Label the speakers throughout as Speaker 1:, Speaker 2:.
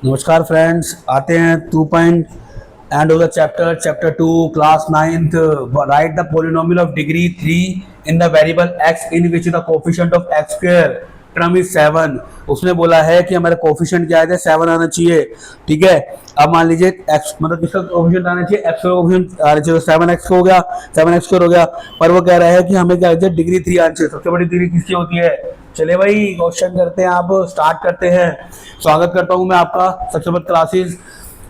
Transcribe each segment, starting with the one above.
Speaker 1: नमस्कार फ्रेंड्स, आते हैं 2 point end of the chapter 2 class 9th। Right the polynomial of degree 3 in the variable x in which the coefficient of x square term is 7। उसने बोला है कि हमारा coefficient क्या है, 7 आना चाहिए। ठीक है, अब मान लीजिए x मतलब किसका कोफिशिएंट आना चाहिए, x का कोफिशिएंट आना चाहिए। 7x हो गया, 7x स्क्वायर हो गया। पर वो कह रहा है कि हमें क्या चाहिए, डिग्री 3 आना चाहिए। सबसे बड़ी डिग्री किसकी होती है? चले भाई क्वेश्चन करते हैं, आप स्टार्ट करते हैं। स्वागत करता हूं मैं आपका सक्सेसफुल क्लासेस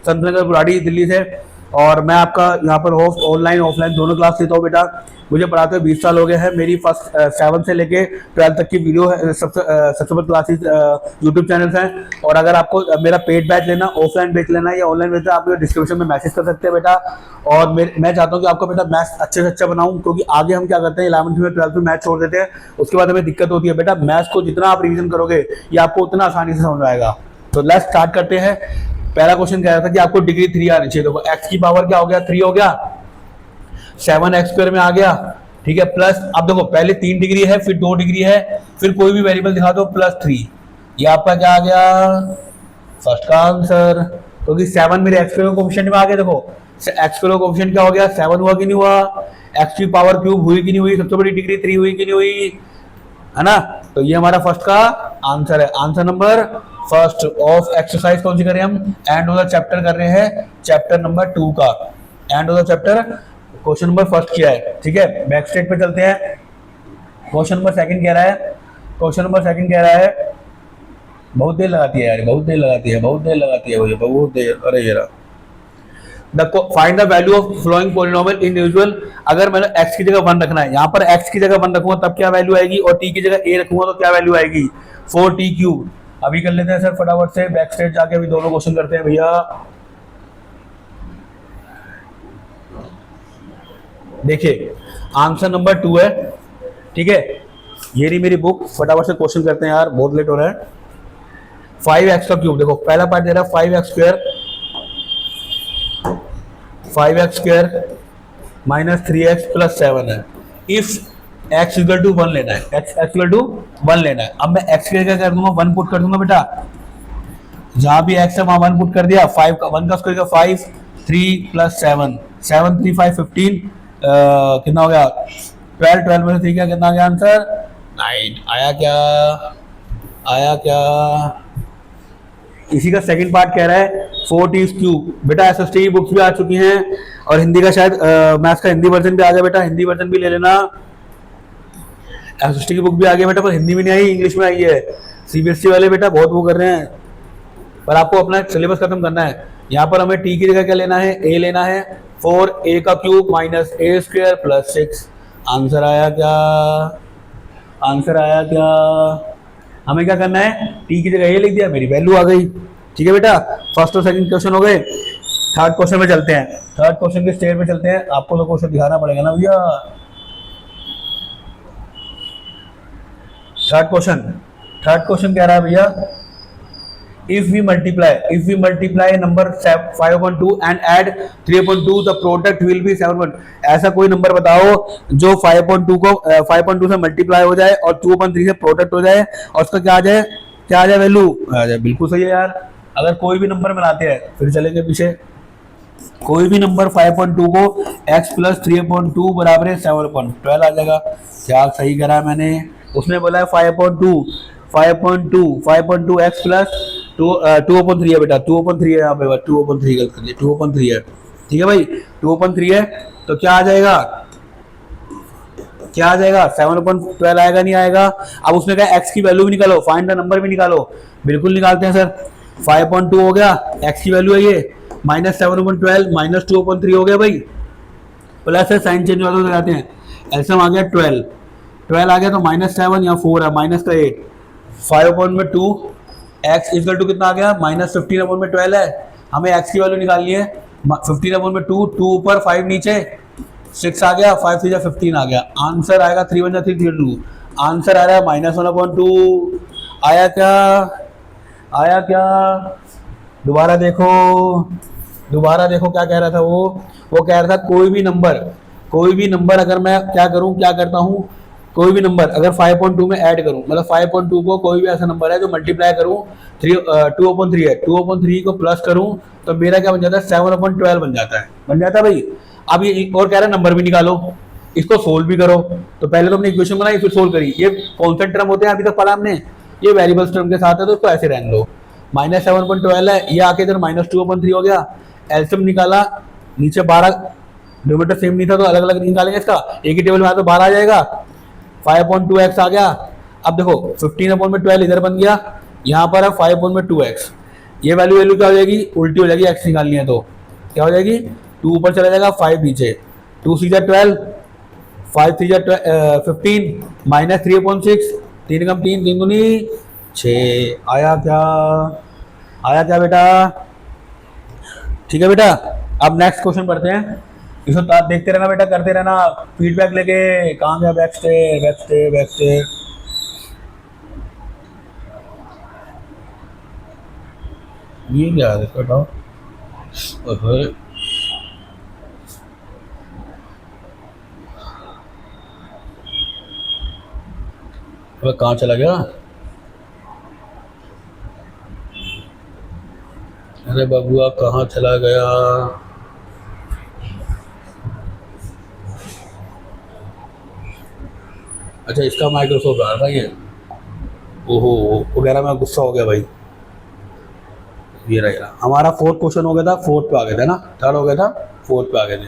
Speaker 1: संतनगर बुराड़ी दिल्ली से। और मैं आपका यहाँ पर होस्ट ऑनलाइन ऑफलाइन दोनों क्लास लेता हूँ बेटा। मुझे पढ़ाते हुए 20 साल हो गए हैं। मेरी फर्स्ट 7 से लेके 12 तक की वीडियो है, सक्सेसफुल क्लासेस यूट्यूब चैनल्स हैं। और अगर आपको मेरा पेड बैच लेना, ऑफलाइन बैच लेना या ऑनलाइन बैच, आप डिस्क्रिप्शन में मैसेज कर सकते हैं बेटा। और मैं चाहता हूँ कि आपको बेटा मैथ्स अच्छे से अच्छा बनाऊँ, क्योंकि आगे हम क्या करते हैं 11th में 12th में मैथ्स छोड़ देते हैं, उसके बाद हमें दिक्कत होती है। बेटा मैथ्स को जितना आप रिविजन करोगे ये आपको उतना आसानी से समझ आएगा। तो लेट्स स्टार्ट करते हैं। पहला क्वेश्चन कह रहा था कि आपको डिग्री 3 आनी चाहिए। देखो x की पावर क्या हो गया, 3 हो गया, 7x स्क्वायर में आ गया। ठीक है, प्लस अब देखो पहले 3 डिग्री है, फिर 2 डिग्री है, फिर कोई भी वेरिएबल दिखा दो प्लस 3। ये आपका क्या आ गया, फर्स्ट का आंसर। क्योंकि 7 मेरे x स्क्वायर कोफिशिएंट में आ गया। देखो x स्क्वायर कोफिशिएंट क्या हो गया, 7 हुआ कि नहीं हुआ, x की पावर क्यूब हुई कि नहीं हुई, सबसे बड़ी डिग्री 3 हुई कि नहीं हुई, है ना। तो ये हमारा फर्स्ट का आंसर है। Answer number first of exercise कौन सी कर रहे हैं हम, एंड ऑफ द चैप्टर कर रहे हैं, चैप्टर नंबर 2 का end of the chapter question number first किया है। ठीक है, बैक स्टेट पे चलते हैं। क्वेश्चन नंबर सेकंड कह रहा है, क्वेश्चन नंबर सेकंड कह रहा है, बहुत देर लगाती है यार, बहुत देर लगाती है, बहुत देर लगाती है भैया, बहुत देर। अरे यार, find the value of following polynomial in usual. अगर मैंने x की जगह 1 रखना है, यहाँ पर x की जगह 1 रखूंगा तब क्या वैल्यू आएगी, और t की जगह a रखूंगा तो क्या वैल्यू आएगी, 4t क्यूब। अभी कर लेते हैं सर फटाफट से, बैक स्टेट जाके अभी दोनों क्वेश्चन करते हैं भैया। देखिए आंसर नंबर 2 है। ठीक है, ये रही मेरी बुक, फटाफट से क्वेश्चन करते हैं यार, बहुत लेट हो रहा है। 5x का क्यूब, देखो पहला पार्ट दे रहा है 5x square, 5x square minus 3x plus 7 है। इफ x इक्वल टू 1 लेना है, x इक्वल टू 1 लेना है। अब मैं x की जगह कर दूंगा 1 पुट कर दूंगा बेटा, जहां भी x है वहां 1 पुट कर दिया। 5 का 1 का स्क्वायर का 5, 3 प्लस 7, 7 3 5 15, कितना हो गया 12, 12 में से 3 क्या कितना आ गया आंसर 9। आया क्या, आया क्या। इसी का सेकंड पार्ट कह रहा है 4t क्यूब। बेटा एसएसटी की बुक्स भी आ चुकी हैं, और हिंदी का शायद मैथ्स का हिंदी वर्जन भी आ गया बेटा, हिंदी वर्जन भी ले लेना। एसएसटी की बुक भी आ गई बेटा, पर हिंदी में नहीं आई, इंग्लिश में आई है। सीबीएसई वाले बेटा बहुत वो कर रहे हैं, पर आपको अपना सिलेबस खत्म करना है। यहाँ पर हमें टी की जगह क्या लेना है, ए लेना है। 4a का cube minus a square plus 6। Answer आया क्या, आंसर आया क्या। हमें क्या करना है, टी की जगह ए लिख दिया, मेरी वैल्यू आ गई। ठीक है बेटा, फर्स्ट और सेकंड क्वेश्चन हो गए। थर्ड क्वेश्चन पे चलते हैं, थर्ड क्वेश्चन के स्टेज पे चलते हैं। आपको तो क्वेश्चन दिखाना पड़ेगा ना भैया। थर्ड क्वेश्चन कह रहा है भैया, if we multiply number 5/2 and add 3/2 the product will be 7/1। ऐसा कोई नंबर बताओ जो 5/2 को 5/2 से मल्टीप्लाई हो जाए और 2/3 से प्रोडक्ट हो जाए, और उसका क्या आ जाए, क्या आ जाए, वैल्यू आ जाए। बिल्कुल सही है यार। अगर कोई भी नंबर बनाते हैं, फिर चलेंगे पीछे, कोई भी नंबर 5/2 को x प्लस 3/2 बराबर है 7/12 आ जाएगा। क्या सही करा मैंने। उसने बोला है 5/2 x प्लस 2/3 है बेटा, 2/3 है यहाँ पे, 2/3 गलत कर दिया, 2/3 है। ठीक है भाई, 2/3 है तो क्या आ जाएगा, क्या आ जाएगा 7/12 आएगा, नहीं आएगा। अब उसने कहा x की वैल्यू भी निकालो, फाइंड द नंबर भी निकालो। बिल्कुल निकालते हैं सर। 5/2 हो गया, x की वैल्यू है ये, माइनस 7/12 माइनस 2/3 हो गया भाई, प्लस है साइन चेंज वाले लगाते हैं। एलसीएम आ गया 12 आ गया, तो -7 या 4 है, माइनस का 8, 5/2 x इक्वल टू कितना आ गया, -15/12 है। हमें x की वैल्यू निकालनी है, 15/2, 2 ऊपर 5 नीचे, 6 आ गया, 5 3 15 आ गया। आंसर आएगा 3 1 3 2। आंसर आ रहा है -1/2। आया क्या, आया क्या। दोबारा देखो, दोबारा देखो क्या कह रहा था वो कह रहा था कोई भी नंबर अगर मैं क्या करूं, क्या करता हूं, कोई भी नंबर अगर 5.2 में ऐड करूं, मतलब 5.2 को कोई भी ऐसा नंबर है जो मल्टीप्लाई करूं 2/3 है, 2/3 को प्लस करूं तो मेरा क्या बन जाता है 7/12 बन जाता है, बन जाता है भाई। अब ये और कह रहा है नंबर भी निकालो, इसको सोल्व भी करो। तो पहले तो हमने इक्वेशन बनाई फिर सोल्व करी, ये कॉन्स्टेंट टर्म होते हैं अभी तक पढ़ा हमने, ये वेरिएबल्स टर्म के साथ है तो इसको ऐसे रहने दो। -7/12 है, ये आके इधर -2/3 हो गया, एलसीएम निकाला, नीचे 12, डिनोमिनेटर सेम नहीं था तो अलग अलग निकालेंगे इसका, एक ही टेबल में आया तो 12 आ जाएगा, 5/2x आ गया। अब देखो 15/12 इधर बन गया, यहाँ पर है 5/2x, ये वैल्यू वैल्यू क्या हो जाएगी, उल्टी हो जाएगी, x निकालनी है तो क्या हो जाएगी, 2 ऊपर चला जाएगा, 5 नीचे, 2 6 12, 5 3 15 -3/6, 3 कम 3, 3 दूनी 6, आया क्या, आया क्या बेटा। ठीक है बेटा, अब नेक्स्ट क्वेश्चन पढ़ते हैं, इसको देखते रहना बेटा, करते रहना, फीडबैक लेके। कहाँ गया back stay, back stay, back stay. ये क्या है इसको बताओ, कहाँ चला गया, अरे बबुआ कहाँ चला गया। अच्छा इसका माइक्रोसॉफ्ट आ रहा है ये, ओहो वगैरह में गुस्सा हो गया भाई। ये रहेगा हमारा फोर्थ क्वेश्चन हो गया था, फोर्थ पे आ गए थे ना, थर्ड हो गया था, फोर्थ पे आ गए थे।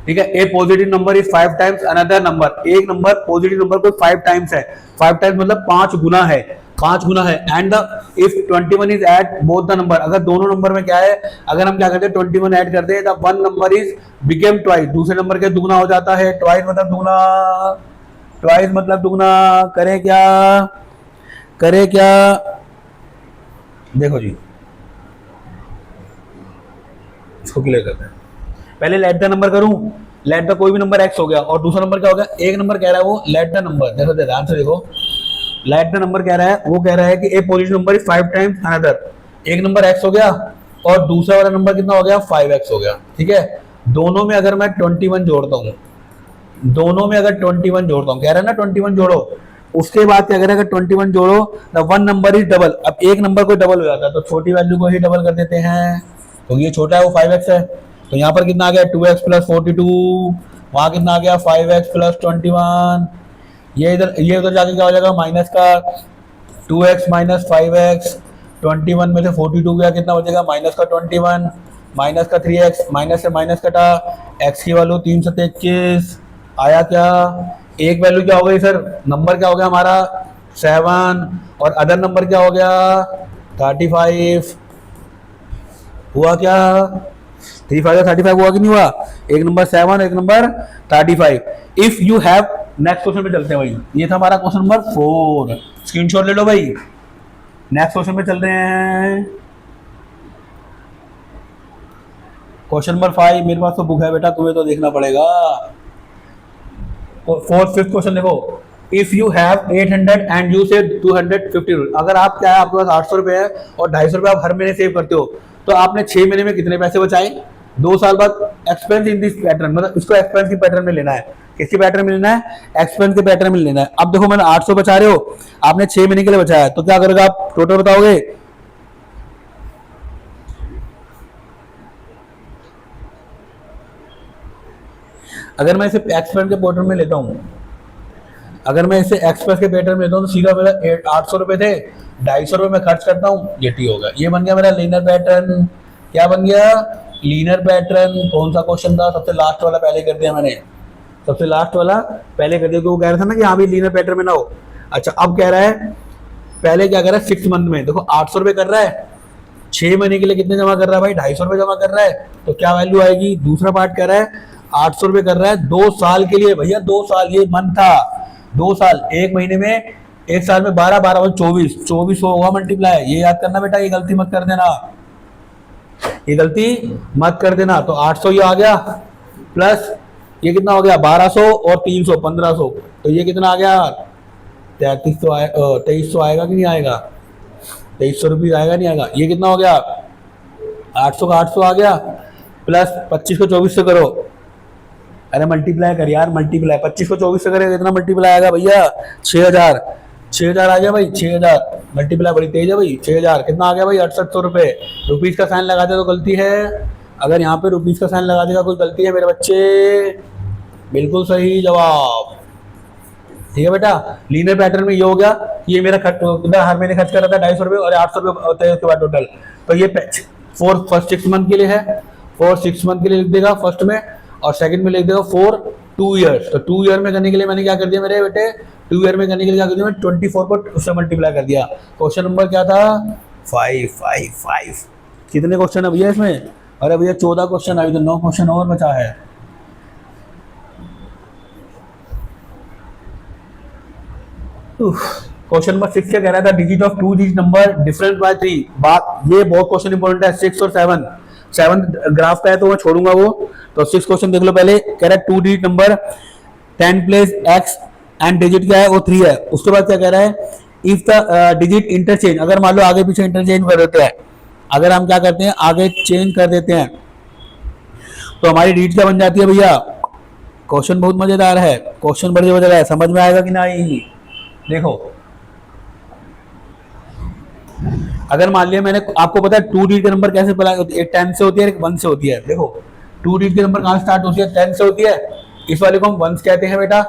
Speaker 1: ठीक है, A positive number is 5 times another number, एक नंबर पॉजिटिव नंबर को 5 टाइम्स है, 5 टाइम्स मतलब 5 गुना है, 5 गुना है। And if 21 is at both the number, अगर दोनों नंबर में क्या है, अगर हम क्या करते हैं 21 ऐड करते हैं, the one number is became twice, दूसरे नंबर के दुगना हो जाता है, ट्वाइस मतलब दुगना, ट्वाइस मतलब दुगना, करें क्या, करें क्या, देखो जी इसको क्लियर करते हैं। पहले लेट द नंबर करूं, लेट द कोई भी नंबर x हो गया, और दूसरा नंबर क्या हो गया, एक नंबर कह रहा है वो लेट द नंबर, देखो ध्यान से देखो, लेट द नंबर कह रहा है, वो कह रहा है कि A positive number is 5 times another, एक नंबर x हो गया और दूसरा वाला नंबर कितना हो गया 5x हो गया। ठीक है, दोनों में अगर मैं 21 जोड़ता हूँ, दोनों में अगर 21 जोड़ता हूँ, कह रहा है ना 21 जोड़ो, उसके बाद क्या करेगा, 21 जोड़ो, the one number is double, अब एक नंबर को डबल हो जाता है तो छोटी वैल्यू को ही डबल कर देते हैं, तो ये छोटा है वो 5x है, तो यहाँ पर कितना आ गया 2x + 42, वहां कितना आ गया 5x + 21, ये इधर ये उधर जाके क्या हो जाएगा माइनस का 2x - 5x, 21 में से 42 गया, कितना बचेगा माइनस का 21, माइनस का 3x, माइनस से माइनस कटा, x की वैल्यू 3 × 21, आया क्या, एक वैल्यू क्या हो गई सर, नंबर क्या हो गया हमारा 7 और अदर नंबर क्या हो गया 35, हुआ क्या 35 35 हुआ कि नहीं हुआ, एक नंबर 7 एक number 35। If you have, next question पे चलते हैं भाई, ये था हमारा क्वेश्चन नंबर 4, स्क्रीनशॉट ले लो भाई, नेक्स्ट क्वेश्चन पे चल रहे हैं, क्वेश्चन नंबर 5, मेरे पास तो बुक है बेटा, तुम्हें तो देखना पड़ेगा। फोर्थ फिफ्थ क्वेश्चन देखो, if you have 800 and you save 250, अगर आप क्या है आपके पास 800 रुपए है और 250 रुपए आप हर महीने सेव करते हो, तो आपने 6 महीने में कितने पैसे बचाए, 2 साल बाद एक्सपेंस इन दिस पैटर्न, मतलब इसको एक्सपेंस की पैटर्न में लेना है, किसके पैटर्न में लेना है, एक्सपेंस के पैटर्न में लेना है। अब देखो मैंने 800 बचा रहे हो, आपने 6 महीने के लिए बचाया, तो क्या करोगे आप, टोटल बताओगे, अगर मैं इसे एक्सपेंस के पैटर्न में लेता हूँ, अगर मैं इसे एक्सप्रेस के पैटर्न में लेता हूँ तो सीधा मेरा 800 रुपए थे, 250 रुपए मैं खर्च करता हूँ, ये टी होगा, ये बन गया मेरा लीनियर पैटर्न। क्या बन गया, लीनियर पैटर्न। कौन सा क्वेश्चन था, सबसे लास्ट वाला पहले कर दिया मैंने, सबसे लास्ट वाला पहले कर दिया, क्योंकि वो कह रहा था ना कि यहाँ भी लीनियर पैटर्न में ना हो। अच्छा अब कह रहा है, पहले क्या कर रहा है 6 मंथ में, देखो 800 रुपए कर रहा है, 6 महीने के लिए कितने जमा कर रहा है भाई, 250 रुपए जमा कर रहा है, तो क्या वैल्यू आएगी। दूसरा पार्ट कह रहा है 800 रुपए कर रहा है 2 साल के लिए, भैया 2 साल, ये मंथ था 2 साल, एक महीने में, एक साल में 12 12 24 24 होगा मल्टीप्लाई, ये याद करना बेटा, ये गलती मत कर देना, ये गलती मत कर देना। तो 800 ये आ गया, प्लस ये कितना हो गया 1200 और 300 1500, तो ये कितना आ गया 2300 आएगा कि नहीं आएगा, 2300 रुपये आएगा नहीं आएगा। ये कितना हो गया 800 का 800 आ गया, प्लस 25 को 24 से करो, अरे मल्टीप्लाई कर यार, मल्टीप्लाई 25 को 24 से करेगा कितना मल्टीप्लाई आएगा भैया? 6000। 6000 आ गया भाई, 6000 मल्टीप्लाई बड़ी तेज है भाई। 6000 कितना आ गया भाई? 6800 रुपये। रुपीज का साइन लगाते तो गलती है, अगर यहाँ पे रुपीज का साइन लगा देगा कोई गलती है मेरे बच्चे? बिल्कुल सही जवाब। ठीक है बेटा, लीनियर पैटर्न में ये हो गया कि ये मेरा हर महीने खर्च कर रहा था 250 रुपये और 800 रुपये होते हैं उसके बाद टोटल। तो ये फॉर फर्स्ट 6 मंथ के लिए है, फॉर 6 मंथ के लिए लिख देगा फर्स्ट में, और सेकंड में लिख देगा फॉर 2 ईयर्स। तो 2 ईयर में करने के लिए मैंने क्या कर दिया मेरे बेटे? 2 ईयर में करने के लिए क्या कर दिया मैंने? 24 को उससे मल्टीप्लाई कर दिया। क्वेश्चन नंबर क्या था? 555। कितने क्वेश्चन है भैया इसमें? अरे भैया 14 क्वेश्चन, अभी तो 9 क्वेश्चन और बचा है। क्वेश्चन नंबर 6 क्या कह रहा था? Digit of 2 digit number different by 3। बात ये बहुत क्वेश्चन इंपॉर्टेंट है, 6 और 7। 7 ग्राफ का है तो मैं छोड़ूंगा वो। तो 6 क्वेश्चन देख लो पहले। कह रहा है 2 digit number 10 place x and digit क्या है? वो 3 है। उसके बाद क्या कह रहा है? इफ द डिजिट इंटरचेंज, अगर मान लो आगे पीछे इंटरचेंज कर देते हैं, अगर हम क्या करते हैं आगे चेंज कर देते हैं तो हमारी डिजिट क्या बन जाती है भैया? क्वेश्चन बहुत मजेदार है, क्वेश्चन बड़े मजेदार है, समझ में आएगा कि नहीं? देखो, अगर मान लिया मैंने, आपको पता है 2 डिजिट के नंबर कैसे पता? एक 10 से होती है, एक 1 से होती है। देखो 2 डिजिट के नंबर कहाँ स्टार्ट होती है? 10 से होती है। इस वाले को हम 1 कहते हैं बेटा,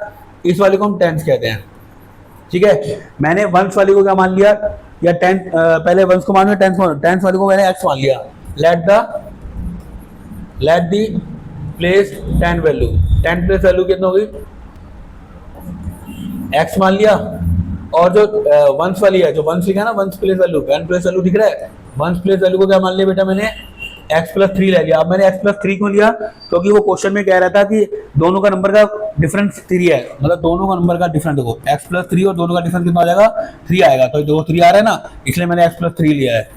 Speaker 1: इस वाले को हम 10 कहते हैं। ठीक है, मैंने 1 वाली को क्या मान लिया, या 10 पहले 1 को मान लिया, 10 वाली को मैंने x मान लिया। Let the place 10 value. 10 place value कितना होगी? x मान लिया। और जो 1 वाली है, जो 1 लिखा है ना, 1 प्लेस वैल्यू, 1 प्लेस वैल्यू दिख रहा है, 1 प्लेस वैल्यू को क्या मान लिया बेटा मैंने? x प्लस 3 ले लिया। अब मैंने x प्लस 3 क्यों लिया? क्योंकि वो क्वेश्चन में कह रहा था कि दोनों का नंबर का डिफरेंस 3 है, मतलब दोनों का नंबर का डिफरेंस। देखो x प्लस 3 और दोनों का डिफरेंस कितना आ जाएगा? 3 आएगा। तो दो 3 आ रहा है ना, इसलिए मैंने x प्लस 3 लिया है,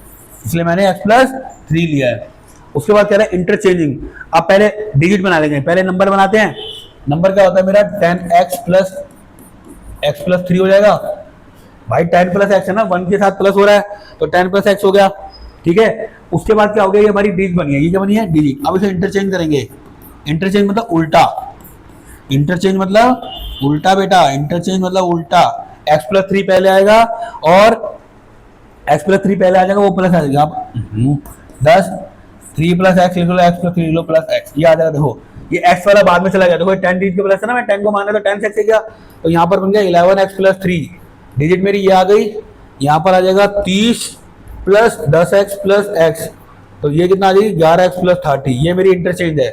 Speaker 1: इसलिए मैंने x प्लस 3 लिया है। उसके बाद कह रहा है इंटरचेंजिंग। अब पहले डिजिट बना लेंगे, पहले नंबर बनाते हैं। नंबर क्या होता है मेरा? 10x प्लस x प्लस 3 हो जाएगा भाई। 10 प्लस x है ना, 1 के साथ प्लस हो रहा है, तो 10 प्लस x हो गया। ठीक है, उसके बाद क्या हो गया? ये हमारी डिजिट बनी है, ये क्या बनी है? डिजिट। अब इसे इंटरचेंज करेंगे। इंटरचेंज मतलब उल्टा, इंटरचेंज मतलब उल्टा बेटा, इंटरचेंज मतलब उल्टा। x प्लस 3 पहले आएगा और x प्लस 3 पहले आ जाएगा, वो प्लस आ जाएगा। अब 10 3 प्लस x लिख लो, x प्लस 3 लिख लो प्लस x, ये आ जाएगा। देखो ये x वाला बाद में चला गया। देखो 10 डिजिट के प्लस है ना, मैं 10 को मान रहा था, 10 से x गया, तो यहाँ पर बन गया 11x प्लस 3। डिजिट मेरी ये आ गई, यहाँ पर आ जाएगा 30 प्लस 10x प्लस x, तो ये कितना आ जाएगी? 11x plus 30। ये मेरी इंटरचेंज है,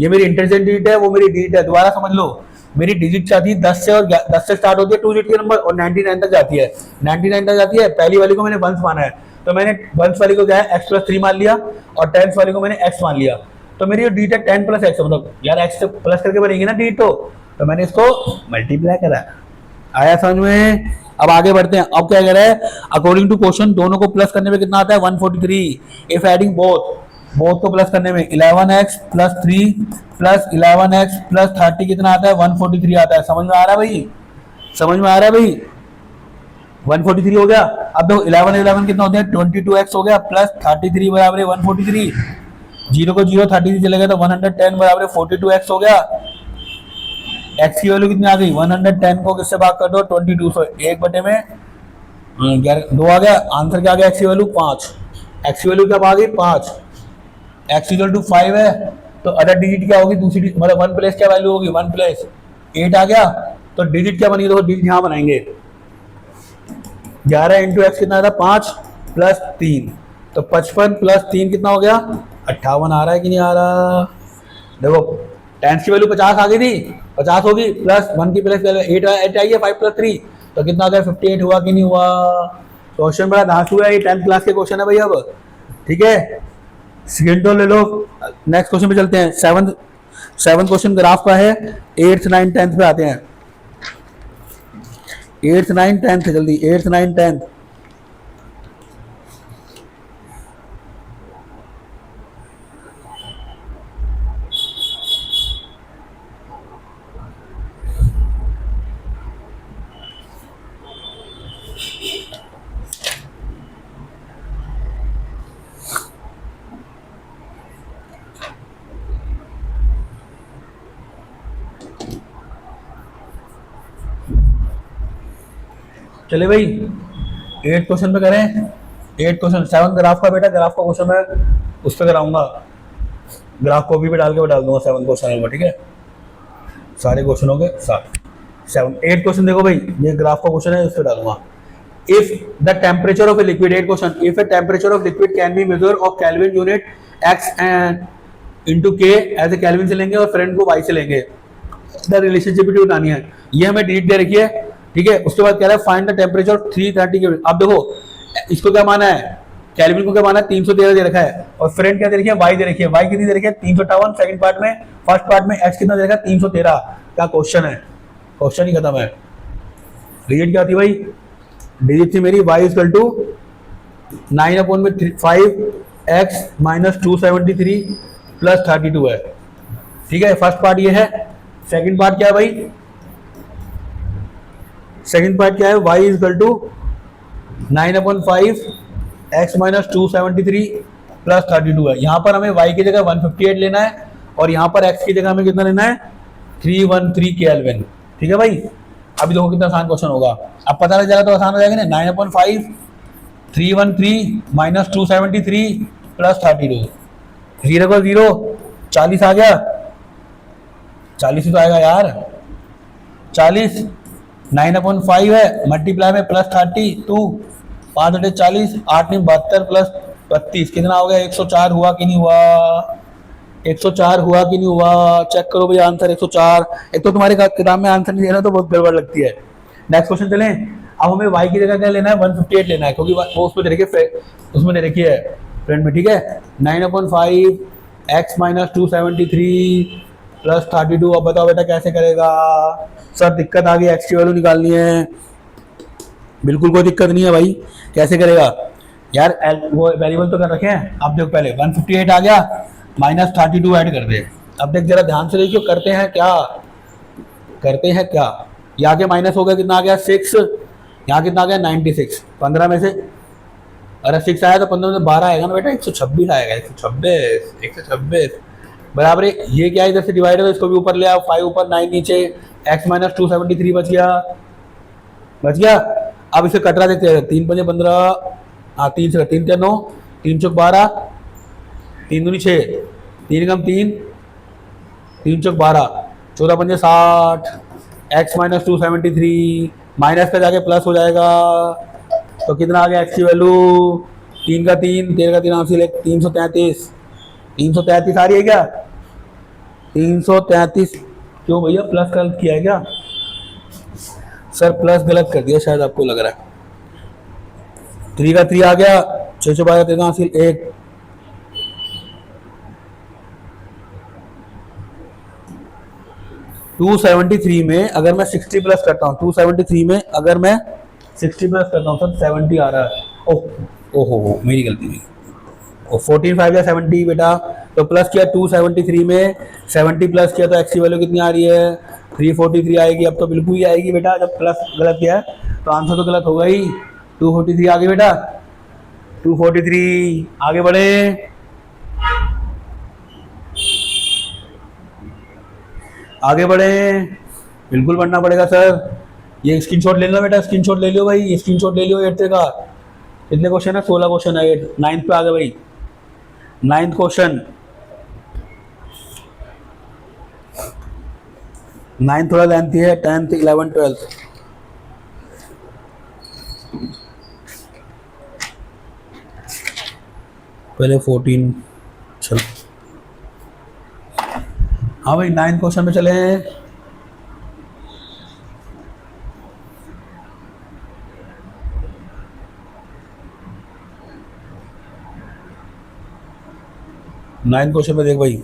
Speaker 1: ये मेरी इंटरचेंज डिजिट है, वो मेरी डिजिट है। दोबारा समझ लो, मेरी डिजिट जाती है 10 से, और 10 से स्टार्ट होती है 2 डिजिट के नंबर, और 99 तक जाती है। 99 तक जाती है। पहली वाली को मैंने 1 माना है, तो मैंने 1 वाली को क्या है? x प्लस 3 मान लिया, और 10 वाली को मैंने x मान लिया। तो मेरी जो डिजिट है 10 प्लस x, मतलब यार x से प्लस करके बनेगी ना डिजिट, तो मैंने इसको मल्टीप्लाई करा। आया समझ में? अब आगे बढ़ते हैं। अब क्या कह रहा है? अकॉर्डिंग टू क्वेश्चन दोनों को प्लस करने में कितना आता है? 143। इफ एडिंग बोथ को प्लस करने में 11x plus 3 plus 11x plus 30 कितना आता है? 143 आता है। समझ में आ रहा है भाई? समझ में आ रहा है भाई? 143 हो गया। अब देखो 11 कितना होता है? 22x हो गया प्लस 33 बराबर है 143। 0 को 0 33 चले गए तो 110 बराबर है 42x हो गया। x की वैल्यू कितनी आ गई? 110 को किससे भाग कर दो? 22 से। 1 बटे में 2 आ गया। आंसर क्या आ गया? x की वैल्यू 5। x की वैल्यू क्या आ गई? 5। x इक्वल टू 5 है, तो अदर डिजिट क्या होगी? दूसरी मतलब 1 प्लेस क्या वैल्यू होगी? 1 प्लेस 8 आ गया। तो डिजिट क्या बनी? देखो डिजिट यहाँ बनाएंगे। 11 इंटू एक्स कितना था? 5 प्लस 3, तो 55 प्लस 3 कितना हो गया? 58 आ रहा है कि नहीं आ रहा? देखो 10 की वैल्यू 50 आ गई थी, 50 होगी, प्लस 1 की प्लस 8 आई है, 5 प्लस 3 तो कितना आ गया? 58 हुआ कि नहीं हुआ? क्वेश्चन बड़ा धांसू है, ये 10th क्लास के क्वेश्चन है भाई। अब ठीक है, सेकेंड ले लो। नेक्स्ट क्वेश्चन पे चलते हैं। सेवन क्वेश्चन ग्राफ का है। 8th 9th 10th पे आते हैं। 8th 9th 10th जल्दी, 8th 9th 10th। चले भाई 8 क्वेश्चन पे करें। 8 क्वेश्चन 7 ग्राफ का बेटा, ग्राफ का क्वेश्चन है उस पर कराऊंगा, ग्राफ कॉपी पे डाल के डाल दूंगा 7 क्वेश्चन में, ठीक है। सारे क्वेश्चन हो गए 7 8 क्वेश्चन देखो भाई, ये ग्राफ का क्वेश्चन है उस पर डालूंगा। If the temperature of a liquid, 8 question, if a temperature of liquid can be measure of kelvin unit x and into के एज ए केल्विन से लेंगे और फ्रेंड को वाई से लेंगे, द रिलेशनशिप बिटवीन बतानी है। ये हमें डिजिट दे रखी है, ठीक है। उसके बाद कह रहा है फाइंड द टेम्परेचर 330 के। अब देखो इसको क्या माना है, केल्विन को क्या माना है, 313 दे रखा है, और फ्रेंड क्या दे रखी है, वाई दे रखी है। वाई कितनी दे रखी है 358, सेकंड पार्ट में, फर्स्ट पार्ट में एक्स कितना दे रखा है 313। क्या क्वेश्चन है, क्वेश्चन ही खत्म है। डिजिट क्या थी भाई, डिजिट थी मेरी y equal to 9/5 x minus 273 plus 32 है, ठीक है। फर्स्ट पार्ट ये है। सेकंड पार्ट क्या है भाई, सेकंड पार्ट क्या है, y equal to 9/5 x minus 273 plus 32 है। यहाँ पर हमें y की जगह 158 लेना है और यहाँ पर x की जगह हमें कितना लेना है 313 केल्विन, ठीक है भाई। अभी देखो कितना आसान क्वेश्चन होगा, अब पता लग जाएगा तो आसान हो जाएगा ना। 9/5 313 माइनस 273 प्लस 32, 0 को 0 40 आ गया, 40 ही तो आएगा यार, 40 9/5 है, मल्टीप्लाई में प्लस 32, 5 × 40, 8 × 72 प्लस 32 कितना हो गया, 104 हुआ कि नहीं हुआ, 104 हुआ कि नहीं हुआ, चेक करो भाई आंसर 104। एक तो तुम्हारे किताब में आंसर नहीं देना तो बहुत गड़बड़ लगती है। नेक्स्ट क्वेश्चन चलें। अब हमें y की जगह क्या लेना है 158 लेना है, क्योंकि वो उसमें दे रखी है, उसमें दे रखी है फ्रेंड में, ठीक है। 9/5 x माइनस 273 प्लस 32। अब बताओ बेटा कैसे करेगा सर, दिक्कत आ गई, x की वैल्यू निकालनी है। बिल्कुल कोई दिक्कत नहीं है भाई, कैसे करेगा यार, वो वेरिएबल तो कर रखे हैं। अब देखो पहले 158 आ गया, माइनस 32 ऐड कर दे। अब देख जरा ध्यान से देखिए करते हैं क्या, करते हैं क्या। यहाँ के माइनस हो गया, कितना आ गया 6, यहाँ कितना आ गया 96, 15 में से, अरे 6 आया तो 15 में से 12 आएगा ना बेटा, 126 आएगा, 126 बराबर। ये क्या इधर से डिवाइड है, इसको भी ऊपर ले आओ, 5 ऊपर 9 नीचे, x माइनस 273 बच गया, बच गया। अब इसे कटरा देते हैं, 3 × 5 = 15, हाँ 3 से 3 × 9, 3 × 12, 3 दूनी 6, 3 × 3, 3 × 12, 14 × 5 = 60, x माइनस 273 माइनस का जाके प्लस हो जाएगा, तो कितना आ गया x की वैल्यू 3 का 3, 13 का 3 हासिल 333, 333 आ रही है क्या, 333। क्यों भैया प्लस गलत किया है क्या सर, प्लस गलत कर दिया शायद आपको लग रहा है। 3 का 3 आ गया, 6 12 13 हासिल 1, 273 में अगर मैं 60 प्लस करता हूँ, 273 में अगर मैं 60 प्लस करता हूँ सर 70 आ रहा है। ओहो मेरी गलती हुई, 14 5 या 70 बेटा, तो प्लस किया 273 में 70 प्लस किया तो एक्स की वैल्यू कितनी आ रही है 343 आएगी। अब तो बिल्कुल ही आएगी बेटा, जब प्लस गलत किया है तो आंसर तो गलत होगा ही। 243 आ गई बेटा, 243 आगे बढ़े। आगे बढ़े, बिल्कुल बढ़ना पड़ेगा सर। ये स्क्रीनशॉट ले लो बेटा, स्क्रीनशॉट ले लो भाई, ये स्क्रीनशॉट ले लो 8 का। कितने क्वेश्चन है, 16 क्वेश्चन है। 9th पे आ गए भाई, 9th क्वेश्चन। 9th थोड़ा लेंथी है, 10th 11 12। पहले 14 चलो, हाँ भाई 9th क्वेश्चन में चले हैं। नाइन्थ क्वेश्चन में देख भाई,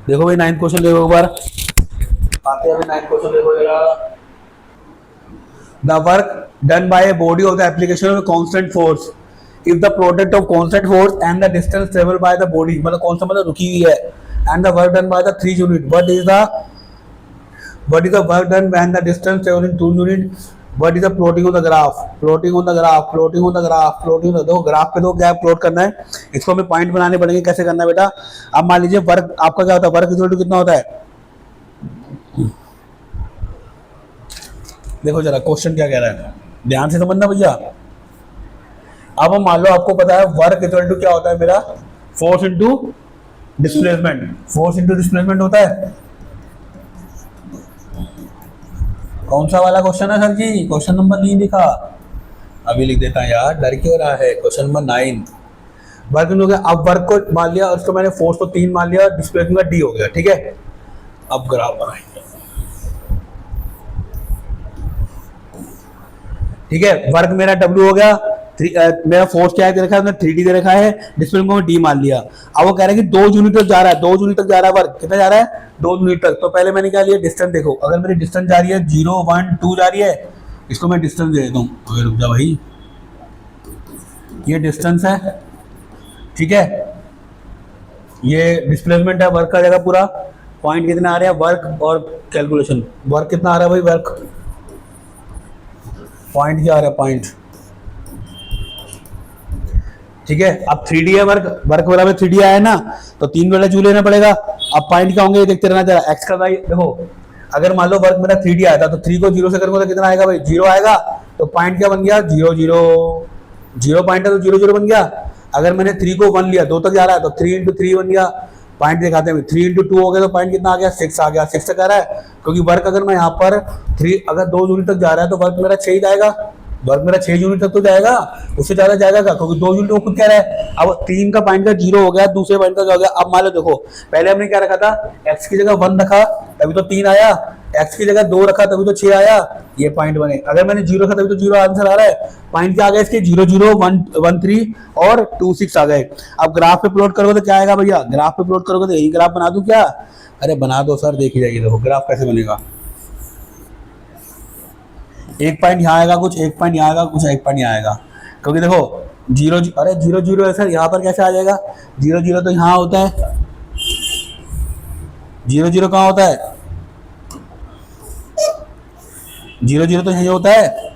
Speaker 1: देखो भाई 9th क्वेश्चन देखो एक बार, आते हैं अभी 9th क्वेश्चन देखो जरा। The work done by a body of the application of constant force if the product of constant force and the distance travel by the body, मतलब कौन सा मतलब रुकी हुई है, and the work done by the 3 unit, what is the work done when the distance travel in 2 unit, what is the plotting on the graph, plotting on the graph, plotting on the graph, plotting on the, दो graph पे दो क्या plot करना है, इसको हमें point बनाने पड़ेंगे। कैसे करना है बेटा, अब मान लीजिए वर्क आपका क्या होता है, वर्क इक्वल टू कितना होता है, देखो जरा क्वेश्चन क्या कह रहा है। ध्यान से समझना भैया। अब मान लो आपको पता है वर्क इक्वल टू क्या होता है मेरा, force into displacement. Force into displacement होता है। कौन सा वाला क्वेश्चन है सर जी? क्वेश्चन नंबर नहीं लिखा, अभी लिख देता है यार, डर क्यों रहा है। क्वेश्चन नंबर 9 वर्क हो गया। अब वर्क को मान लिया, उसको मैंने फोर्स को 3 मान लिया, डिस्प्लेसमेंट का डी हो गया, ठीक है। अब ग्राफ बनाएंगे, ठीक है। वर्क मेरा डब्ल्यू हो गया, मेरा फोर्स क्या है दे रखा है, 3D दे रखा है, डिस्प्लेसमेंट को डी मान लिया। अब वो कह रहा है कि 2 यूनिट तक जा रहा है, 2 यूनिट तक जा रहा है वर्क, कितना जा रहा है 2 यूनिट तक। तो पहले मैंने क्या लिया, डिस्टेंस। देखो अगर मेरी डिस्टेंस जा रही है 0 1 2 जा रही है, इसको मैं डिस्टेंस दे देता हूँ। रुक जा भाई, ये डिस्टेंस है, ठीक है। ये डिस्प्लेसमेंट है, वर्क का जगह पूरा। पॉइंट कितना आ रहा है वर्क, और कैलकुलेशन वर्क कितना आ रहा है भाई, वर्क पॉइंट क्या आ रहा है, पॉइंट, ठीक है। अब 3D है वर्क, वर्क बराबर 3D आया ना, तो 3 वाला जूल लेना पड़ेगा। अब पॉइंट क्या होंगे ये देखते रहना जरा। एक्स का भाई देखो, अगर मान लो वर्क मेरा 3D आया था, तो 3 को 0 से करूंगा तो कितना आएगा भाई, 0 आएगा। तो पॉइंट क्या बन गया, 0 0 0 पॉइंट है तो 0 0 बन गया। अगर मैंने 3 को 1 लिया, 2 तक जा रहा है, तो 3 इंटू 3 बन गया। पॉइंट दिखाते हैं, 3 इंटू 2 हो गया, तो पॉइंट कितना आ गया, 6 आ गया। 6 तक आ रहा है, क्योंकि वर्क अगर मैं यहाँ पर 3 अगर 2 यूनिट तक जा रहा है, तो वर्क मेरा 6 जाएगा। वर्क मेरा 6 यूनिट तक तो जाएगा, उससे ज्यादा जाएगा क्या, क्योंकि 2 यूनिट वो खुद कह रहा है। अब 3 का पॉइंट का 0 हो गया, दूसरे पॉइंट का क्या हो गया। अब मान लो देखो, पहले हमने क्या रखा था, x की जगह 1 रखा तभी तो 3 आया, x की जगह 2 रखा तभी तो 6 आया, ये पॉइंट बने। अगर मैंने 0 रखा तभी तो 0 आंसर आ रहा है। पॉइंट क्या आ गया इसके, 0 0 1 1 3 और 2 6 आ गए। अब ग्राफ पे प्लॉट करोगे तो क्या आएगा भैया, ग्राफ पे प्लॉट करोगे तो यही ग्राफ बना दूं क्या? अरे बना दो सर, देखी जाएगी। देखो ग्राफ कैसे बनेगा, एक पॉइंट यहाँ आएगा कुछ, एक पॉइंट यहाँ आएगा कुछ, एक पॉइंट यहाँ आएगा। क्योंकि देखो 0 अरे 0 0 है सर, यहाँ पर कैसे आ जाएगा, 0 0 तो यहाँ होता है, 0 0 कहाँ होता है, 0 0 तो यही होता है।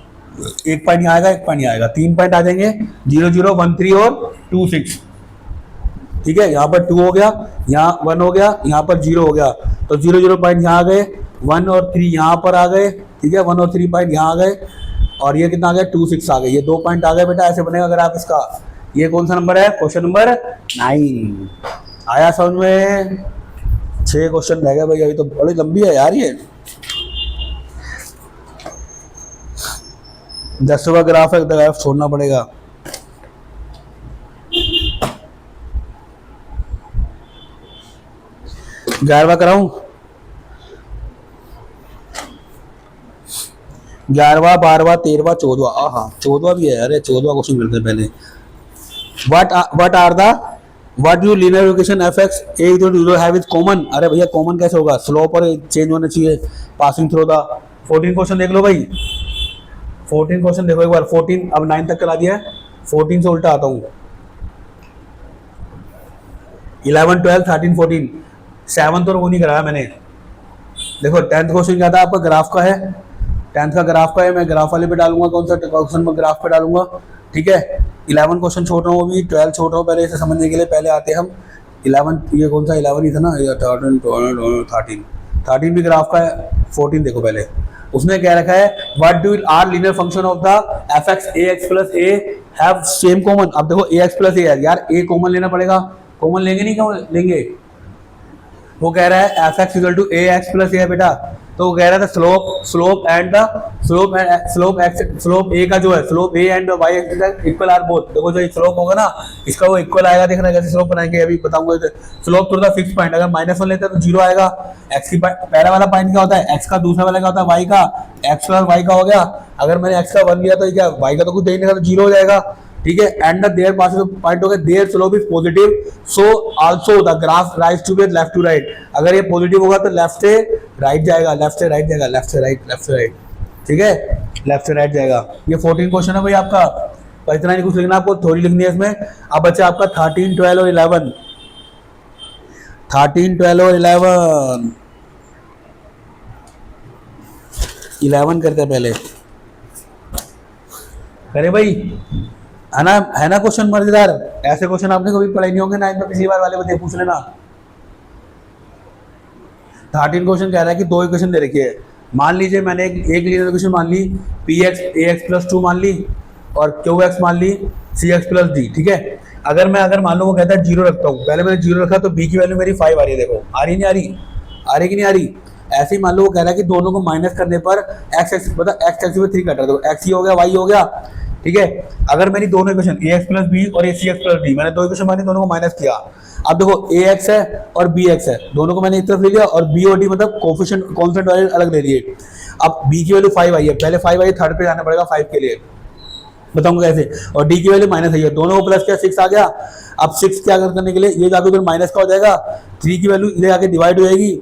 Speaker 1: एक पॉइंट यहाँ आएगा, एक पॉइंट यहाँ आएगा, 3 पॉइंट आ जाएंगे, 0 0 1 3 और 2 6, ठीक है। यहाँ पर 2 हो गया, यहाँ 1 हो गया, यहाँ पर 0 हो गया, तो 0 0 पॉइंट यहाँ आ गए, 1 और 3 यहाँ पर आ गए, ठीक है। 1 और 3 पॉइंट यहाँ आ गए, और ये कितना आ गया, 2 6 आ गए, ये 2 पॉइंट आ गए बेटा। ऐसे बनेगा अगर आप इसका, ये कौन सा नंबर है, क्वेश्चन नंबर 9 आया समझ में। 6 क्वेश्चन रह गए भाई, अभी तो बड़ी लंबी है यार ये। 10 का ग्राफ है, ग्राफ छोड़ना पड़ेगा। ग्यारहवा कराऊं, 11वां 12वां 13वां 14वां, हाँ 14वां भी है। अरे 14वां क्वेश्चन करते हैं पहले। What you linear equation F X A equal to 0 have is common. अरे भैया कॉमन कैसे होगा, स्लोप और चेंज होना चाहिए, पासिंग थ्रू द। 14 क्वेश्चन देख लो भाई, 14 क्वेश्चन देखो एक बार। 14 अब 9 तक करा दिया है, 14 से उल्टा आता हूँ। 11 12 13 14 7 तो वो नहीं कराया मैंने। देखो 10th क्वेश्चन क्या था आपका, ग्राफ का है, 10th का ग्राफ का है, मैं ग्राफ वाले पे डालूंगा, कौन सा क्वेश्चन मैं ग्राफ पे डालूंगा, ठीक है। 11 क्वेश्चन छोड़ रहा हूँ अभी, 12 छोड़ रहा हूँ, पहले इसे समझने के लिए। पहले आते हैं हम 11, ये कौन सा 11 ही था ना, 13 भी ग्राफ का है। 14 देखो पहले, उसने क्या रखा है, what do are linear function of the F X A X plus A have same common. अब देखो ए एक्स प्लस ए है यार, ए कॉमन लेना पड़ेगा, कॉमन लेंगे नहीं, क्यों लेंगे। वो कह रहा है F X equal to A X plus A है बेटा, तो वो कह रहा था स्लोप ए का जो है, slope A and Y X equal are both. देखो जो स्लोप होगा ना इसका वो इक्वल आएगा, देखना कैसे स्लोप बनाएंगे अभी बताऊंगा। स्लोप थोड़ा फिक्स पॉइंट, अगर -1 लेते हैं तो 0 आएगा। एक्स की पहला वाला पॉइंट क्या होता है, एक्स का, दूसरा वाला क्या होता है वाई का, एक्स प्लस वाई का हो गया। अगर मैंने एक्स का 1 लिया तो क्या वाई का तो कुछ देख नहीं, तो 0 हो जाएगा, ठीक है। And the their pass point हो गया, their slope is positive, so also the graph rise to be left to right. अगर ये पॉजिटिव होगा तो लेफ्ट से राइट जाएगा, लेफ्ट से राइट जाएगा, लेफ्ट से राइट, लेफ्ट से राइट, ठीक है, लेफ्ट से राइट जाएगा। ये 14 क्वेश्चन है भाई आपका, और इतना नहीं कुछ लिखना, आपको थोड़ी लिखनी है इसमें। अब बच्चा आपका 13 12 और 11, 13 12 और 11 करते हैं पहले, करे भाई, है ना क्वेश्चन मजेदार। ऐसे क्वेश्चन आपने कभी पढ़े नहीं होंगे, 9 में पिछली बार वाले पूछ लेना। 13 क्वेश्चन कह रहा है कि 2 इक्वेशन दे रखी है, मान लीजिए मैंने एक लीनियर इक्वेशन मान ली, P x A X plus two मान ली और क्यू एक्स मान ली सी एक्स प्लस डी, ठीक है। अगर मान लो वो कहता है जीरो रखता हूँ, पहले मैंने जीरो रखा तो बी की वैल्यू मेरी 5 आ रही है, देखो आ रही नहीं आ रही, आ रही कि नहीं आ रही। ऐसे ही मान लो वो कह रहा है कि दोनों को माइनस करने पर एक्स एक्स मतलब एक्स एक्स में 3 कट रहा है, तो एक्स ही हो गया वाई हो गया, ठीक है। अगर मेरी दोनों इक्वेशन ए एक्स प्लस बी और ए सी एक्स प्लस डी, मैंने दो इक्वेशन मानी, दोनों को माइनस किया। अब देखो ए एक्स है और बी एक्स है, दोनों को मैंने एक तरफ ले लिया और बी और डी मतलब कोफिशिएंट कांस्टेंट वाले अलग ले लिए। अब बी की वैल्यू 5 आई है, पहले 5 आई, थर्ड पे जाना पड़ेगा 5 के लिए, बताऊंगा कैसे। और डी की वैल्यू माइनस आई है, दोनों को प्लस किया 6 आ गया। अब 6 क्या करने के लिए ये जाकर उधर माइनस का हो जाएगा, 3 की वैल्यू इधर आके डिवाइड हो जाएगी,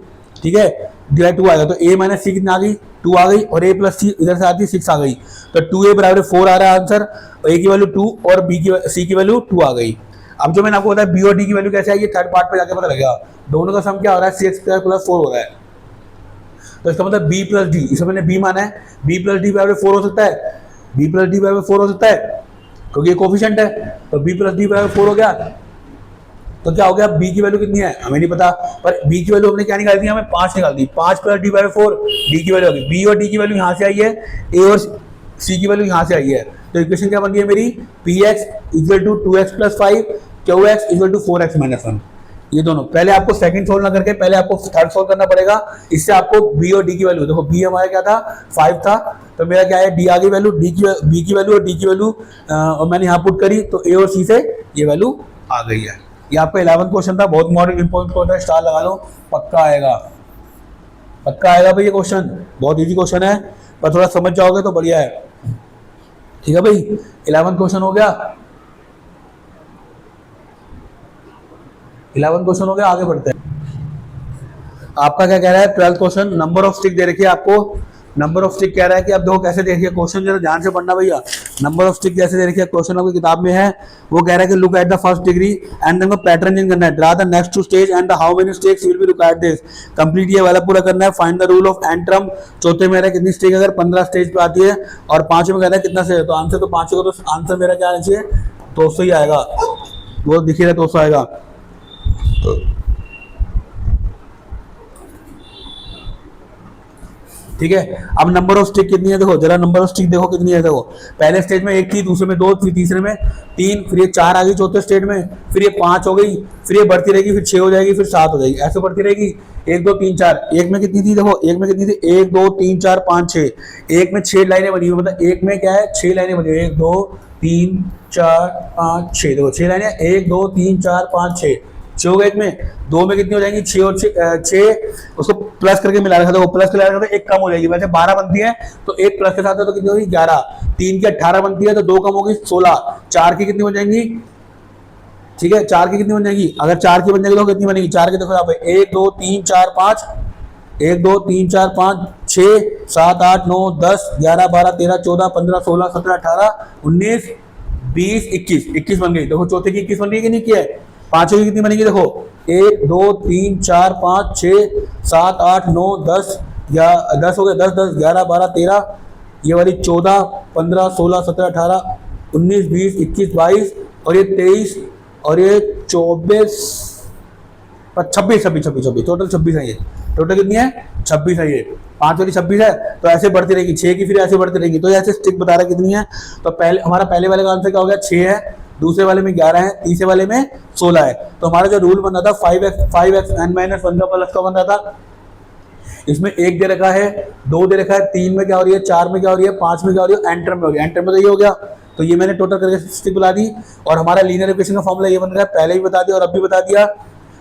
Speaker 1: ठीक है, डिवाइड 2 आएगा, तो a माइनस सी कितना आ गई 2 आ गई, और a प्लस सी इधर से आती 6 आ गई, तो 2a बराबर 4 आ रहा है आंसर, और a की वैल्यू 2 और b की c की वैल्यू 2 आ गई। अब जो मैंने आपको बताया b और d की वैल्यू कैसे आएगी, थर्ड पार्ट पे जाके पता लगेगा। दोनों का सम क्या हो रहा है, सी स्क्वायर प्लस 4 हो रहा है, तो इसका मतलब b प्लस डी, इसमें मैंने b माना है, b प्लस डी बराबर 4 हो सकता है, b प्लस डी बराबर 4 हो सकता है क्योंकि ये कोफिशिएंट है, तो b प्लस डी बराबर 4 हो गया। तो क्या हो गया, b की वैल्यू कितनी है हमें नहीं पता, पर b की वैल्यू हमने क्या निकाल दी, हमें 5 निकाल दी, 5 प्लस डी बाय 4, d की वैल्यू होगी, b और d की वैल्यू यहाँ से आई है, a और c की वैल्यू यहाँ से आई है, तो इक्वेशन क्या बन गई है मेरी, px equal to 2x plus 5, qx equal to 4x minus 1। ये दोनों पहले आपको सेकंड सोल्व ना करके पहले आपको थर्ड सोल्व करना पड़ेगा, इससे आपको b और d की वैल्यू, देखो b हमारा क्या था 5 था, तो मेरा क्या है d आ गई वैल्यू, b की वैल्यू और d की वैल्यू और मैंने यहाँ पुट करी, तो a और c से ये वैल्यू आ गई है। ये आपका 11th क्वेश्चन था, बहुत इंपॉर्टेंट क्वेश्चन है, स्टार लगा लो, पक्का आएगा, पक्का आएगा भाई। ये क्वेश्चन बहुत इजी क्वेश्चन है, पर थोड़ा समझ जाओगे तो बढ़िया है, ठीक है भाई। 11th क्वेश्चन हो गया, 11th क्वेश्चन हो गया, आगे बढ़ते हैं। आपका क्या कह रहा है 12th question, number of stick दे रखी है आपको, नंबर ऑफ स्टिक कह रहा है कि अब देखो कैसे देखिए क्वेश्चन, जरा ध्यान से पढ़ना भैया। नंबर ऑफ स्टिक जैसे दे रखी है क्वेश्चन आपकी किताब में है, वो कह रहा है कि look at the first degree and then pattern change करना है, draw the next two stage and the how many stacks will be required this, complete ये वाला पूरा करना है, find the rule of nth term. चौथे में कितनी स्टेज, अगर 15 स्टेज पे आती है, और पांचवें में कह रहा है कितना से, तो आंसर तो पांचवें का तो आंसर मेरा क्या आना चाहिए 200 ही आएगा, वो दिखी रहा 200 आएगा। ठीक है, अब नंबर ऑफ स्टिक कितनी है, देखो जरा नंबर ऑफ स्टिक देखो कितनी है, देखो पहले स्टेज में 1 थी, दूसरे में 2, फिर तीसरे में 3, फिर ये 4 आ गई चौथे स्टेज में, फिर ये 5 हो गई, फिर ये बढ़ती रहेगी, फिर 6 हो जाएगी, फिर 7 हो जाएगी, ऐसे बढ़ती रहेगी। 1 2 3 4, एक में कितनी थी, देखो एक में कितनी थी 1 2 3 4 5 6, एक में 6 लाइनें बनी हुई, मतलब एक में क्या है 6 लाइनें बनी हुई, 1 2 3 4 5 6, देखो 6 लाइनें, 1 2 3 4 5 6, 6 हो गए, एक में 2 में कितनी हो जाएंगी 6 और 6 उसको प्लस करके मिला रखा था, वो प्लस मिला रखा था, एक कम हो जाएगी, वैसे 12 बनती है तो एक प्लस के साथ है तो कितनी होगी 11, 3 की 18 बनती है तो 2 कम होगी 16, 4 की कितनी हो जाएंगी, ठीक है 4 की कितनी बन जाएगी, अगर 4 की बन जाएगी तो कितनी बनेगी, 4 की देखो यहाँ पे 1 2 3 4 5, 1 2 3 4 5 6 7 8 9 10 11 12 13 14 15 16 17 18 19 20 21, 21 बन गई। देखो चौथे की 21 बन गई कि नहीं की है, पांचों की कितनी बनेगी, देखो 1 2 3 4 5 6 7 8 9 10 या 10 हो गए, 10 10 11 12 13, ये वाली 14 15 16 17 18 19 20 21 22 और ये 23 और ये 24 26 26 26 26, टोटल 26 है, ये टोटल कितनी है 26 है, ये 5 वाली 26 है, तो ऐसे बढ़ती रहेगी, 6 की फिर ऐसे बढ़ती रहेगी, तो ऐसे स्टिक बता रहा है कितनी है, तो पहले हमारा पहले वाले का आंसर क्या हो गया 6 है, दूसरे वाले में 11 है, तीसरे वाले में 16 है, तो हमारा जो रूल बन रहा था 5x n-1 का प्लस का बन रहा था, इसमें 1 दे रखा है, 2 दे रखा है, 3 में क्या हो रही है, 4 में क्या हो रही है, 5 में क्या हो रही है, एंटर में हो रही है, एंटर में तो ये हो गया, तो ये मैंने टोटल करके स्टिक बुला दी, और हमारा लीनियर इक्वेशन का फॉर्मूला ये बन रहा है, पहले भी बता दिया और अब भी बता दिया।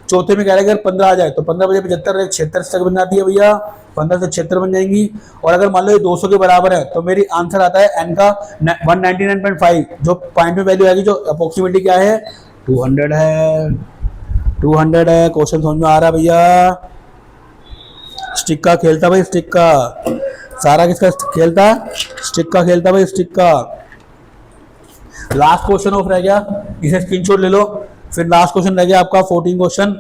Speaker 1: चौथे में कह रहा है अगर 15 आ जाए तो 15 बजे 75 76 तक बन जाती है भैया, 15 से 76 बन जाएंगी, और अगर मान लो ये 200 के बराबर है तो मेरी आंसर आता है n का 199.5, जो पॉइंट में वैल्यू आएगी, जो अप्रोक्सीमेटली क्या है 200 है, 200 है। क्वेश्चन समझ में आ रहा है भैया, स्टिक का खेलता भाई, स्टिक का सारा किसका खेलता, स्टिक का खेलता भाई, स्टिक का। लास्ट क्वेश्चन ऑफ रह गया, इसे स्क्रीनशॉट ले लो, फिर लास्ट क्वेश्चन रह गया आपका 14 क्वेश्चन,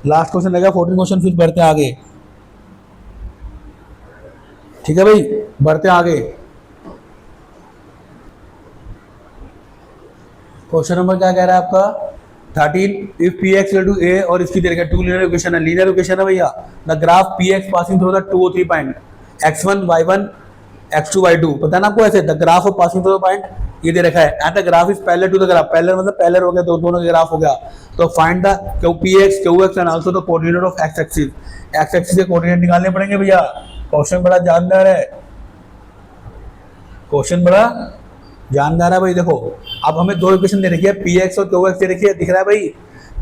Speaker 1: लास्ट क्वेश्चन रह गया 14 क्वेश्चन, फिर बढ़ते हैं आगे, ठीक है भाई बढ़ते हैं आगे। क्वेश्चन नंबर क्या कह रहा है आपका 13, इफ पी एक्स टू ए, और इसकी दे रखा है 2 लीनियर इक्वेशन है, लीनियर इक्वेशन है भैया, the graph P x passing through the 2 और 3 point, x1 y1 x2 y2, पता है ना आपको ऐसे, the graph of passing through the point ये दे रखा है, and the graph is parallel to the graph, parallel मतलब पैरेलल हो गया, दोनों के ग्राफ हो गया, तो find the px qx and also the coordinate of x axis, x axis के कोऑर्डिनेट निकालने पड़ेंगे भैया। क्वेश्चन बड़ा जानदार है, क्वेश्चन बड़ा जानदार है भाई। देखो अब हमें दो इक्वेशन दे रखी है, px और qx दे रखी है, दिख रहा है भाई,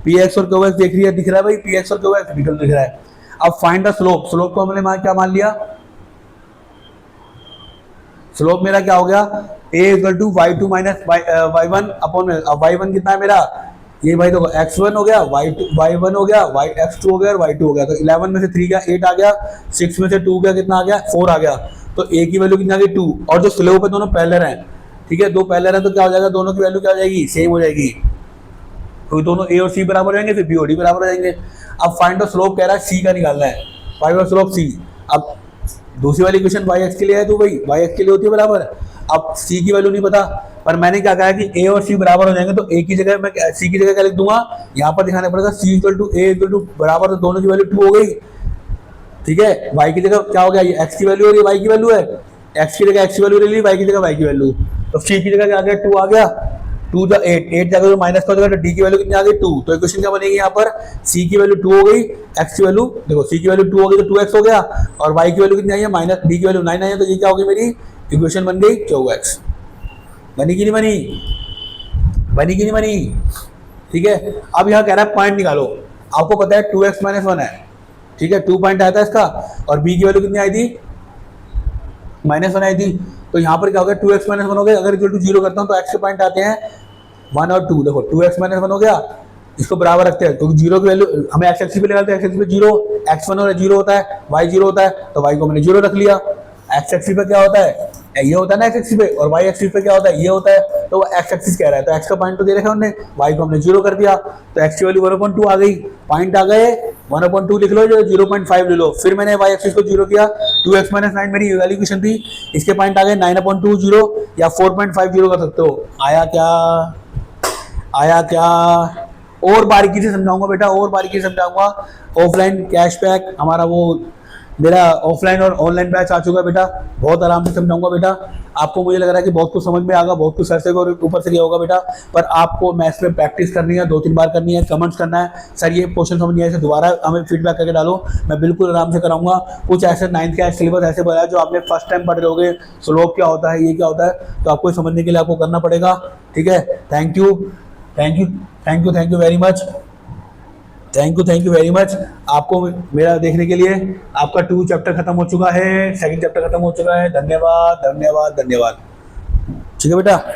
Speaker 1: px और qx देख रही है, दिख रहा है भाई, px और qx निकल दिख रहा है। अब फाइंड द स्लोप, स्लोप को हमने क्या मान लिया, स्लोप मेरा क्या हो गया, a equal to y2 minus y1 upon y1 कितना है मेरा, ये भाई देखो x1 हो गया, y1 हो गया, x2 हो गया और y2 हो गया, तो 11 में से 3 गया 8 आ गया, 6 में से 2 गया कितना आ गया 4 आ गया, तो a की वैल्यू कितना आ गई 2, और जो स्लोप है दोनों पैरेलल हैं, ठीक है, दो पैरेलल हैं तो क्या हो जाएगा, दोनों की वैल्यू क्या हो जाएगी, सेम हो जाएगी, क्योंकि दोनों a और c बराबर हो जाएंगे, फिर b और d बराबर हो जाएंगे। अब फाइंड द स्लोप कह रहा है c का निकालना है, फाइंड द स्लोप c। अब दूसरी वाली इक्वेशन y x के लिए है, तो भाई y x के लिए होती है बराबर, अब c की वैल्यू नहीं पता, पर मैंने क्या कहा कि a और c बराबर हो जाएंगे, तो a की जगह मैं c की जगह क्या लिख दूंगा, यहाँ पर दिखाना पड़ेगा c equal to a equal to बराबर, तो दोनों की वैल्यू 2 हो गई, ठीक है। y की जगह क्या हो गया, ये x की वैल्यू और ये y की वैल्यू है, x की जगह x की वैल्यू ले ली, y की जगह y की वैल्यू, तो c की जगह क्या आ गया 2 आ गया, 2 द 8 जाकर तो माइनस का हो जाएगा, तो d की वैल्यू कितनी आ गई 2, तो इक्वेशन क्या बनेगी यहाँ पर, c की वैल्यू 2 हो गई, x की वैल्यू देखो c की वैल्यू 2 हो गई तो 2x हो गया, और y की वैल्यू कितनी आई है माइनस, d की वैल्यू 9 आई है, तो ये क्या होगी मेरी इक्वेशन बन गई qx। बनी कि नहीं बनी, बनी कि नहीं बनी, ठीक है। अब यहाँ कह रहा है पॉइंट निकालो, आपको पता है 2x माइनस 1 है, ठीक है, 2 पॉइंट आया था इसका, और b की वैल्यू कितनी आई थी -1 आई थी, तो यहाँ पर क्या हो गया 2x माइनस 1 हो गया, अगर इक्वल टू 0 करता हूँ तो x के पॉइंट आते हैं 1 और 2, देखो 2x माइनस 1 हो गया, इसको बराबर रखते हैं, क्योंकि 0 की वैल्यू हमें x एक्सिस पे लगाते हैं, x एक्सिस पे 0, x1 और 0 होता है, y 0 होता है, तो y को मैंने 0 रख लिया, x एक्सिस पे क्या होता है, ये होता है ना x एक्सिस पे, और y एक्सिस पे क्या होता है, ये होता है, तो वो x एक्सिस कह रहा है, तो x का पॉइंट तो दे रखा है हमने, y को हमने 0 कर दिया, तो x की वैल्यू 1/2 आ गई, पॉइंट आ गए 1/2 लिख लो, जो 0.5 ले लो, फिर मैंने y एक्सिस को 0 किया, 2x माइनस 9 मेरी वैल्यू इक्वेशन थी, इसके पॉइंट आ गए 9/2 0 या 4.50 कर सकते हो, आया क्या, आया क्या, और बारीकी से समझाऊंगा बेटा, और बारीकी से समझाऊंगा। ऑफलाइन कैशबैक हमारा वो मेरा ऑफलाइन और ऑनलाइन बैच आ चुका है बेटा, बहुत आराम से समझाऊंगा बेटा, आपको मुझे लग रहा है कि बहुत कुछ समझ में आएगा, बहुत कुछ सर से और ऊपर से किया होगा बेटा, पर आपको मैथ्स में प्रैक्टिस करनी है, 2-3 बार करनी है, कमेंट्स करना है, सर ये क्वेश्चन समझ नहीं आया, दोबारा हमें फीडबैक करके डालो, मैं बिल्कुल आराम से कराऊंगा। कुछ ऐसे 9th का सिलेबस ऐसे बताया जो आपने फर्स्ट टाइम पढ़ रहे होगे, स्लोप क्या होता है, ये क्या होता है, तो आपको समझने के लिए आपको करना पड़ेगा, ठीक है। Thank you, thank you, thank you, thank you very much, thank you very much आपको मेरा देखने के लिए। आपका 2 चैप्टर खत्म हो चुका है, 2nd चैप्टर खत्म हो चुका है, धन्यवाद धन्यवाद धन्यवाद, ठीक है बेटा।